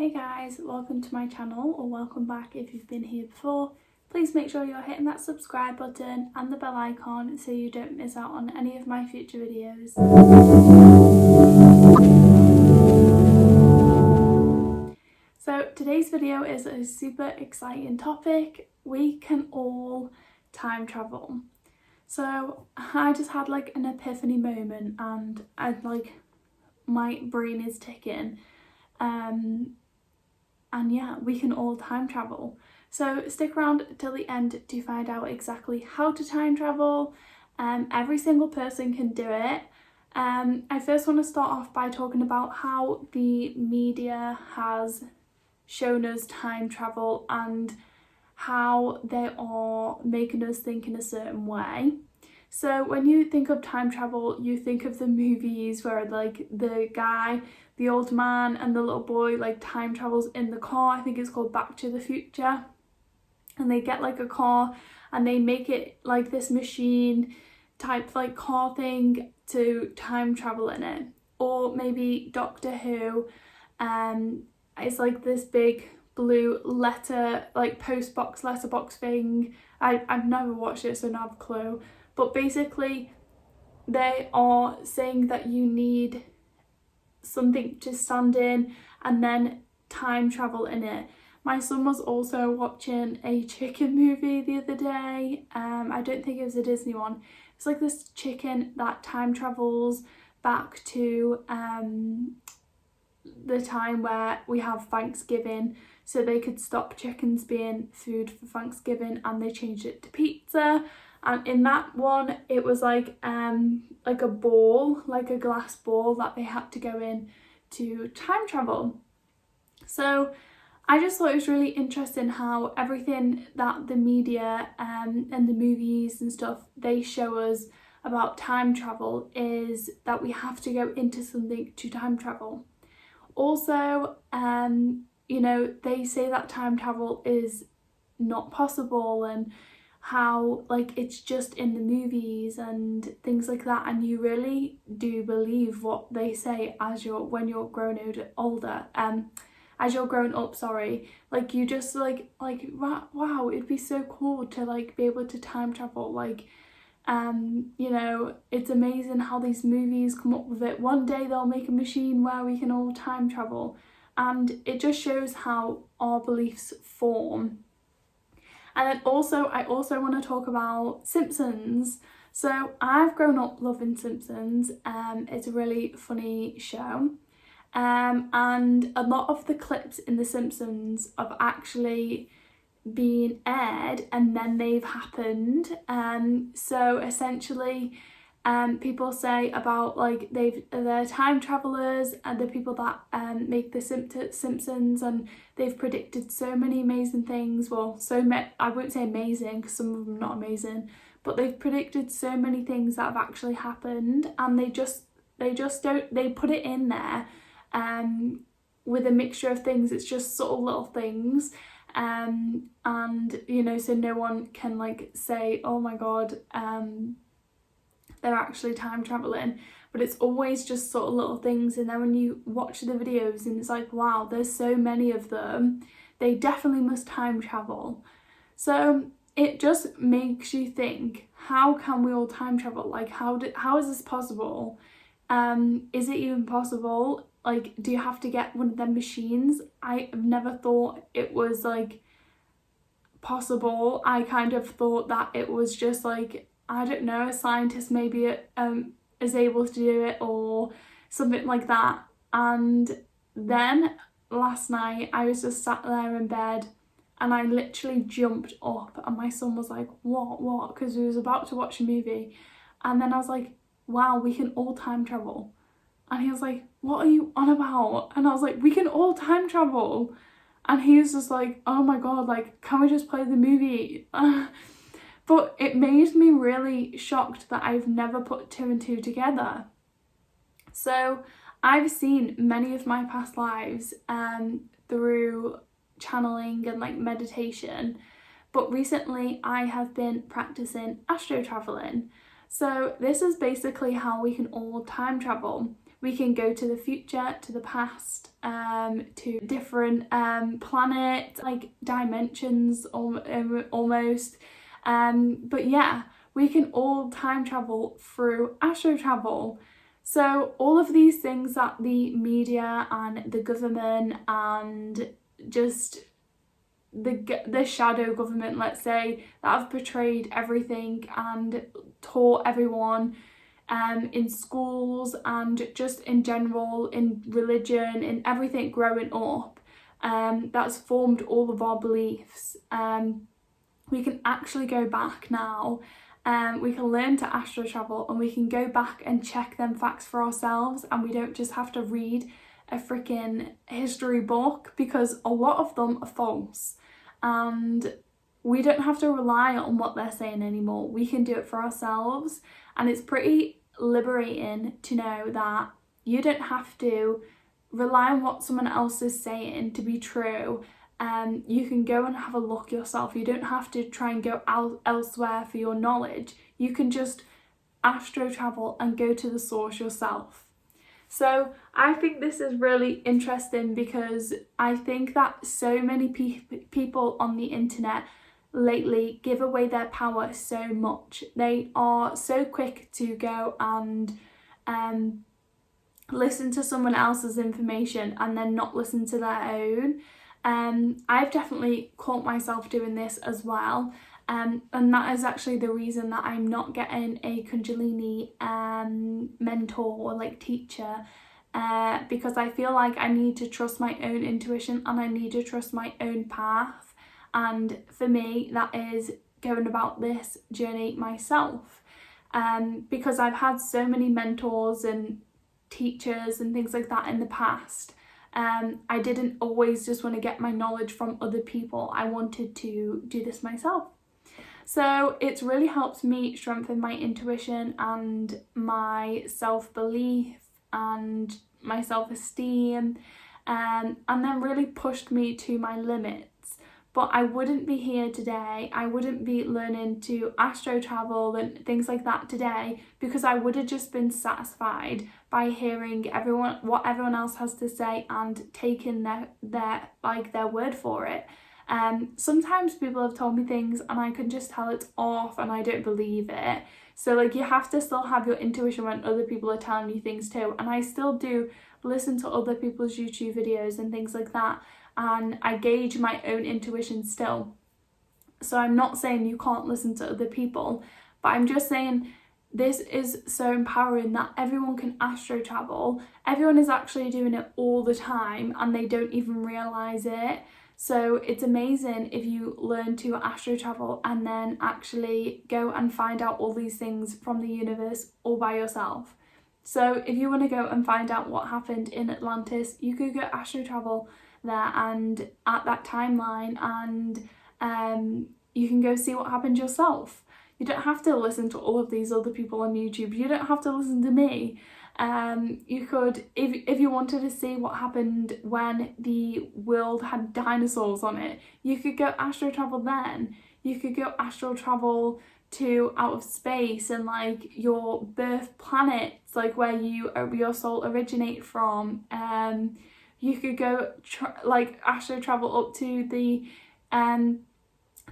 Hey guys, welcome to my channel, or welcome back if you've been here before. Please make sure you're hitting that subscribe button and the bell icon so you don't miss out on any of my future videos. So today's video is a super exciting topic. We can all time travel. So I just had like an epiphany moment and my brain is ticking. And yeah, we can all time travel. So stick around till the end to find out exactly how to time travel. Every single person can do it. I first want to start off by talking about how the media has shown us time travel and how they are making us think in a certain way. So when you think of time travel, you think of the movies where like the old man and the little boy like time travels in the car. I think it's called Back to the Future. And they get like a car and they make it like this machine type like car thing to time travel in it. Or maybe Doctor Who, it's like this big blue letter, like letterbox thing. I've never watched it, so I don't have a clue. But basically, they are saying that you need something to stand in and then time travel in it. My son was also watching a chicken movie the other day. I don't think it was a Disney one. It's like this chicken that time travels back to the time where we have Thanksgiving, so they could stop chickens being food for Thanksgiving, and they changed it to pizza. And in that one, it was like a ball, like a glass ball that they had to go in to time travel. So I just thought it was really interesting how everything that the media and the movies and stuff, they show us about time travel is that we have to go into something to time travel. Also, they say that time travel is not possible and how like it's just in the movies and things like that, and you really do believe what they say when you're grown up, like you just like wow, it'd be so cool to like be able to time travel. It's amazing how these movies come up with it. One day they'll make a machine where we can all time travel, and it just shows how our beliefs form. And then I also want to talk about Simpsons. So I've grown up loving Simpsons. It's a really funny show. And a lot of the clips in The Simpsons have actually been aired and then they've happened. So essentially, people say about like they're time travelers and the people that make the Simpsons, and they've predicted so many amazing things. Well, I won't say amazing because some of them are not amazing, but they've predicted so many things that have actually happened, and they put it in there with a mixture of things. It's just sort of little things. So no one can like say, oh my god, they're actually time traveling, but it's always just sort of little things. And then when you watch the videos and it's like, wow, there's so many of them, they definitely must time travel. So it just makes you think, how can we all time travel? Like how is this possible? Is it even possible? Like, do you have to get one of them machines? I've never thought it was like possible. I kind of thought that it was just like, I don't know, a scientist maybe is able to do it or something like that. And then last night I was just sat there in bed and I literally jumped up and my son was like, what? Because we was about to watch a movie. And then I was like, wow, we can all time travel. And he was like, what are you on about? And I was like, we can all time travel. And he was just like, oh my god, like, can we just play the movie? But it made me really shocked that I've never put two and two together. So I've seen many of my past lives through channeling and like meditation. But recently I have been practicing astro traveling. So this is basically how we can all time travel. We can go to the future, to the past, to different planets, like dimensions almost. But yeah, we can all time travel through astro travel. So all of these things that the media and the government and just the shadow government, let's say, that have portrayed everything and taught everyone in schools and just in general, in religion, in everything growing up, that's formed all of our beliefs. We can actually go back now. We can learn to astro travel and we can go back and check them facts for ourselves, and we don't just have to read a freaking history book, because a lot of them are false, and we don't have to rely on what they're saying anymore. We can do it for ourselves, and it's pretty liberating to know that you don't have to rely on what someone else is saying to be true. You can go and have a look yourself. You don't have to try and go elsewhere for your knowledge. You can just astro travel and go to the source yourself. So I think this is really interesting, because I think that so many people on the internet lately give away their power so much. They are so quick to go and listen to someone else's information and then not listen to their own. I've definitely caught myself doing this as well, and that is actually the reason that I'm not getting a Kundalini mentor or like teacher, because I feel like I need to trust my own intuition and I need to trust my own path. And for me, that is going about this journey myself, because I've had so many mentors and teachers and things like that in the past. I didn't always just want to get my knowledge from other people. I wanted to do this myself. So it's really helped me strengthen my intuition and my self-belief and my self-esteem, and then really pushed me to my limits. But I wouldn't be here today, I wouldn't be learning to astro travel and things like that today, because I would have just been satisfied by hearing what everyone else has to say and taking their word for it. Sometimes people have told me things and I can just tell it's off and I don't believe it. So like, you have to still have your intuition when other people are telling you things too. And I still do listen to other people's YouTube videos and things like that, and I gauge my own intuition still. So I'm not saying you can't listen to other people, but I'm just saying this is so empowering that everyone can astro travel. Everyone is actually doing it all the time and they don't even realise it. So it's amazing if you learn to astro travel and then actually go and find out all these things from the universe all by yourself. So if you want to go and find out what happened in Atlantis, you could go astro travel there and at that timeline, and you can go see what happened yourself. You don't have to listen to all of these other people on YouTube. You don't have to listen to me. You could, if you wanted to see what happened when the world had dinosaurs on it, you could go astro travel then. You could go astral travel to out of space and like your birth planets, like where your soul originated from. You could go astro travel up to the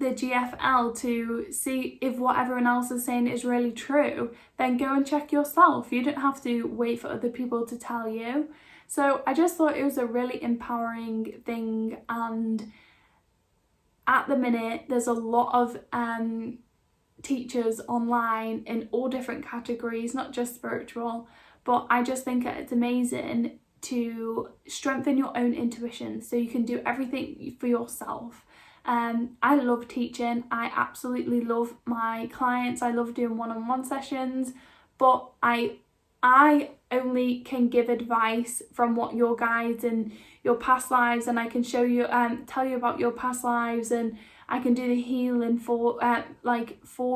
GFL to see if what everyone else is saying is really true. Then go and check yourself. You don't have to wait for other people to tell you. So I just thought it was a really empowering thing, and at the minute there's a lot of teachers online in all different categories, not just spiritual, but I just think it's amazing to strengthen your own intuition so you can do everything for yourself. I love teaching. I absolutely love my clients. I love doing one-on-one sessions, but I only can give advice from what your guides and your past lives, and I can show you, tell you about your past lives, and I can do the healing for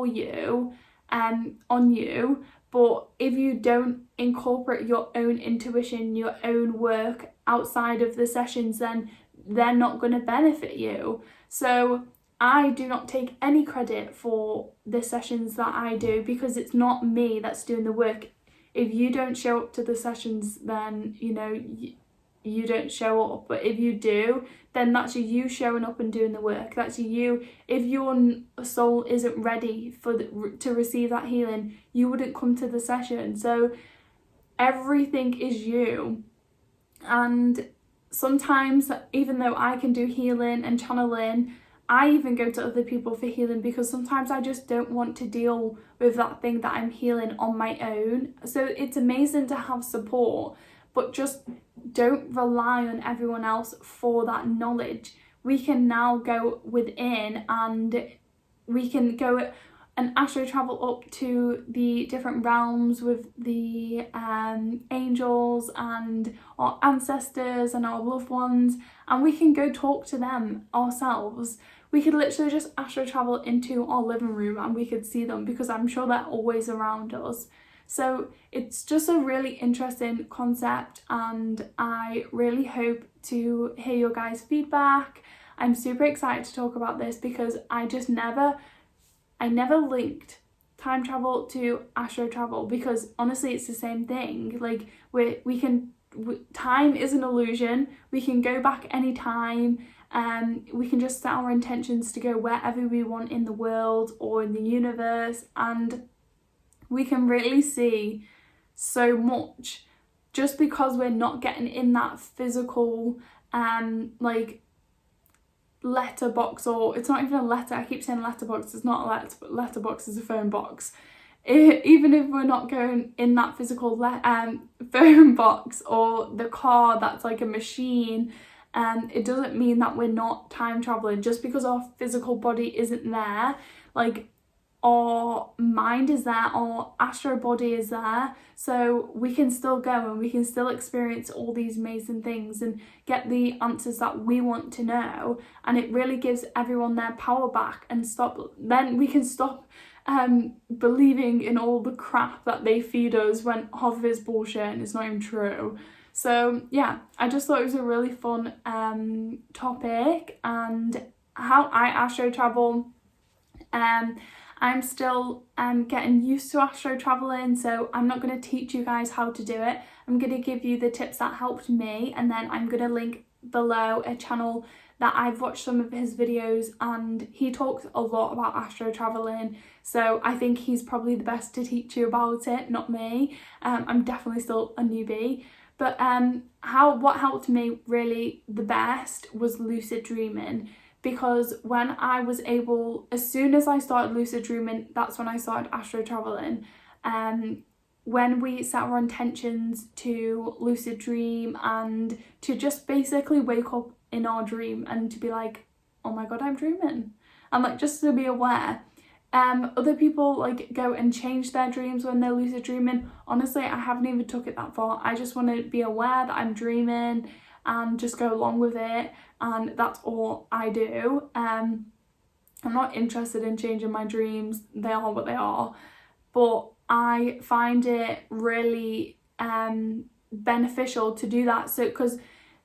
you, on you. But if you don't incorporate your own intuition, your own work outside of the sessions, then they're not going to benefit you. So I do not take any credit for the sessions that I do, because it's not me that's doing the work. If you don't show up to the sessions, then you don't show up. But if you do, then that's you showing up and doing the work. That's you. If your soul isn't ready to receive that healing, you wouldn't come to the session. So everything is you. And sometimes, even though I can do healing and channeling, I even go to other people for healing, because sometimes I just don't want to deal with that thing that I'm healing on my own. So it's amazing to have support, but just don't rely on everyone else for that knowledge. We can now go within, and we can go and astro travel up to the different realms with the angels and our ancestors and our loved ones, and we can go talk to them ourselves. We could literally just astro travel into our living room and we could see them, because I'm sure they're always around us. So it's just a really interesting concept, and I really hope to hear your guys' feedback. I'm super excited to talk about this, because I never linked time travel to astro travel, because honestly it's the same thing. Like time is an illusion. We can go back anytime. We can just set our intentions to go wherever we want in the world or in the universe, and we can really see so much just because we're not getting in that physical like letterbox, or it's not even a letter. I keep saying letterbox, it's not a letter, but letterbox is a phone box. Even if we're not going in that physical phone box or the car that's like a machine, it doesn't mean that we're not time traveling. Just because our physical body isn't there, like our mind is there, our astro body is there, so we can still go and we can still experience all these amazing things and get the answers that we want to know. And it really gives everyone their power back, and then we can stop believing in all the crap that they feed us, when half of it's bullshit and it's not even true. So yeah, I just thought it was a really fun topic, and how I astro travel. I'm still getting used to astro traveling, so I'm not going to teach you guys how to do it. I'm going to give you the tips that helped me, and then I'm going to link below a channel that I've watched some of his videos, and he talks a lot about astro traveling, so I think he's probably the best to teach you about it, not me. I'm definitely still a newbie. But what helped me really the best was lucid dreaming. Because when I was able, as soon as I started lucid dreaming, that's when I started astro traveling. When we set our intentions to lucid dream and to just basically wake up in our dream and to be like, oh my god, I'm dreaming, and like just to be aware. Other people like go and change their dreams when they're lucid dreaming. Honestly, I haven't even took it that far. I just want to be aware that I'm dreaming and just go along with it, and that's all I do. I'm not interested in changing my dreams. They are what they are, but I find it really beneficial to do that. So because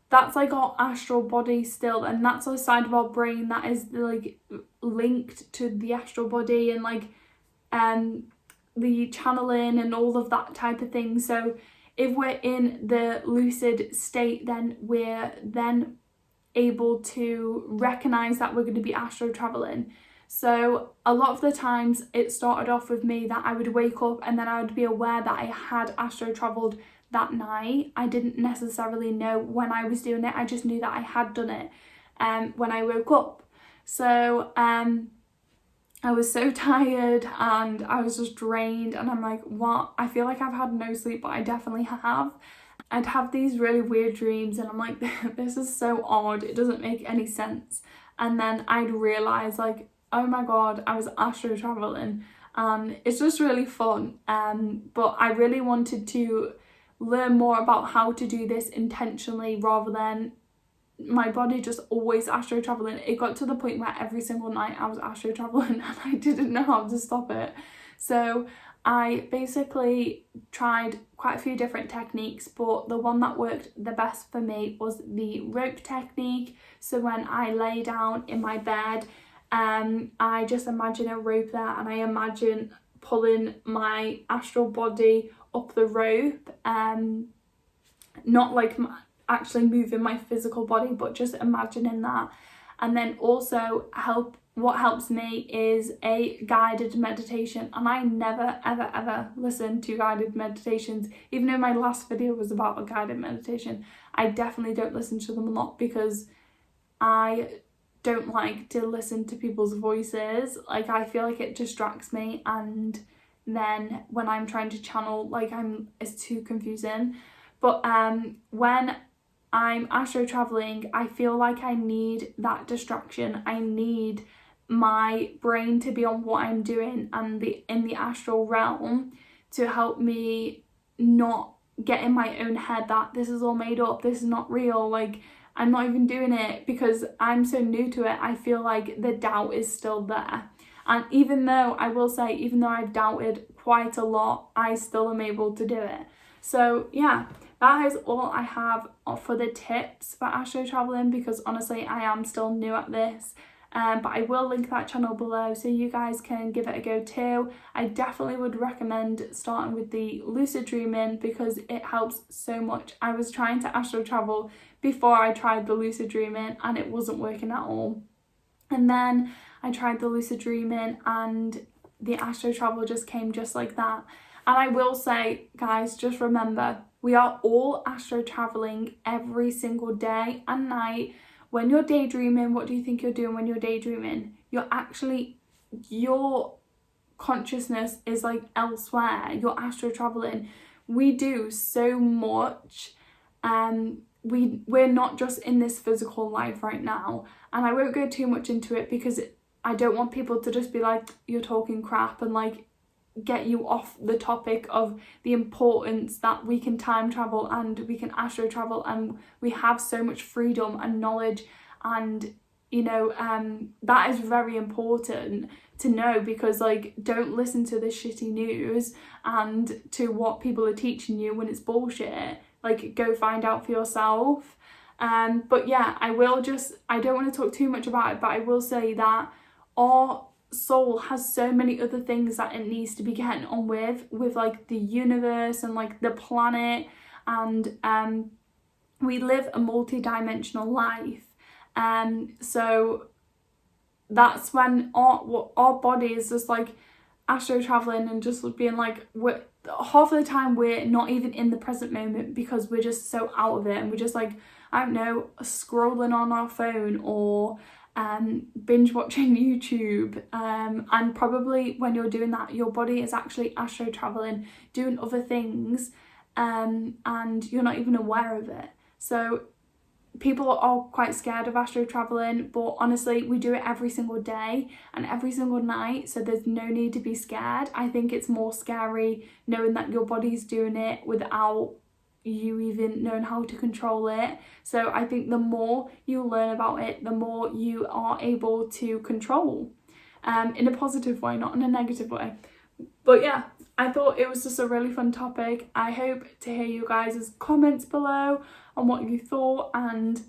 that's like our astral body still, and that's a side of our brain that is like linked to the astral body, and like the channeling and all of that type of thing. So if we're in the lucid state, then we're then able to recognize that we're going to be astro traveling. So a lot of the times it started off with me that I would wake up and then I would be aware that I had astro traveled that night. I didn't necessarily know when I was doing it, I just knew that I had done it when I woke up. So I was so tired and I was just drained, and I'm like, what? I feel like I've had no sleep, but I definitely have. I'd have these really weird dreams and I'm like, this is so odd, it doesn't make any sense. And then I'd realise like, oh my god, I was astro traveling, and it's just really fun. But I really wanted to learn more about how to do this intentionally rather than my body just always astro traveling. It got to the point where every single night I was astro traveling and I didn't know how to stop it. So I basically tried quite a few different techniques, but the one that worked the best for me was the rope technique. So when I lay down in my bed, I just imagine a rope there, and I imagine pulling my astral body up the rope, not like actually moving my physical body, but just imagining that. And then also what helps me is a guided meditation, and I never ever ever listen to guided meditations. Even though my last video was about a guided meditation, I definitely don't listen to them a lot because I don't like to listen to people's voices. Like, I feel like it distracts me, and then when I'm trying to channel, like, it's too confusing. But when I'm astro traveling, I feel like I need that distraction. I need my brain to be on what I'm doing and in the astral realm to help me not get in my own head that this is all made up, this is not real, like I'm not even doing it, because I'm so new to it. I feel like the doubt is still there. And even though I will say, even though I've doubted quite a lot, I still am able to do it. So yeah, that is all I have for the tips for astro traveling, because honestly I am still new at this. But I will link that channel below so you guys can give it a go too. I definitely would recommend starting with the lucid dreaming because it helps so much. I was trying to astro travel before I tried the lucid dreaming and it wasn't working at all. And then I tried the lucid dreaming and the astro travel just came just like that. And I will say, guys, just remember, we are all astro traveling every single day and night. When you're daydreaming, what do you think you're doing when you're daydreaming? Your consciousness is like elsewhere. You're astro traveling. We do so much. We're not just in this physical life right now. And I won't go too much into it because I don't want people to just be like, you're talking crap, and like get you off the topic of the importance that we can time travel and we can astro travel, and we have so much freedom and knowledge, and you know, that is very important to know, because like, don't listen to this shitty news and to what people are teaching you when it's bullshit. Like, go find out for yourself. But yeah, I don't want to talk too much about it, but I will say that our soul has so many other things that it needs to be getting on with like the universe and like the planet, and we live a multi-dimensional life, so that's when our body is just like astro traveling and just being like, half of the time we're not even in the present moment because we're just so out of it, and we're just like, I don't know, scrolling on our phone or binge watching YouTube, and probably when you're doing that, your body is actually astro traveling, doing other things, and you're not even aware of it. So people are quite scared of astro traveling, but honestly we do it every single day and every single night, so there's no need to be scared. I think it's more scary knowing that your body's doing it without you even knowing how to control it. So I think the more you learn about it, the more you are able to control, in a positive way, not in a negative way. But yeah, I thought it was just a really fun topic. I hope to hear you guys' comments below on what you thought, and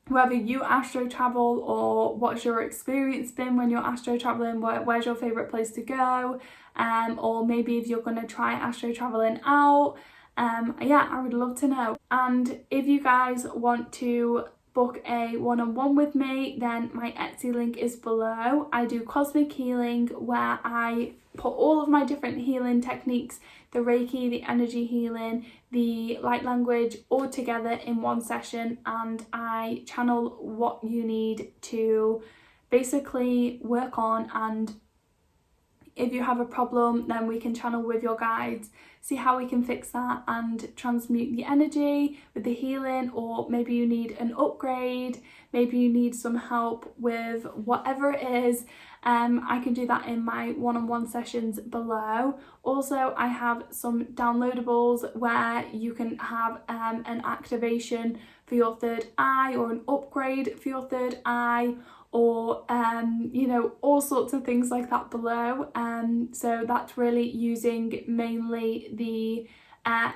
whether you astro travel or what's your experience been when you're astro traveling, where's your favourite place to go, or maybe if you're going to try astro traveling out. Yeah, I would love to know. And if you guys want to book a one-on-one with me, then my Etsy link is below. I do cosmic healing, where I put all of my different healing techniques, the Reiki, the energy healing, the light language, all together in one session, and I channel what you need to basically work on. And if you have a problem, then we can channel with your guides, see how we can fix that and transmute the energy with the healing. Or maybe you need an upgrade, maybe you need some help with whatever it is. I can do that in my one-on-one sessions below. Also, I have some downloadables where you can have an activation for your third eye, or an upgrade for your third eye, or you know, all sorts of things like that below. So that's really using mainly the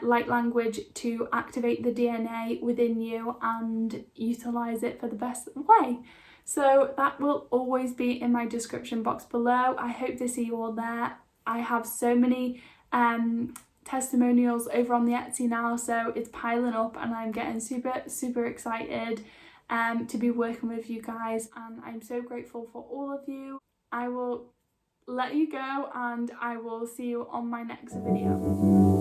light language to activate the DNA within you and utilize it for the best way. So that will always be in my description box below. I hope to see you all there. I have so many testimonials over on the Etsy now, so it's piling up and I'm getting super excited to be working with you guys, and I'm so grateful for all of you. I will let you go and I will see you on my next video.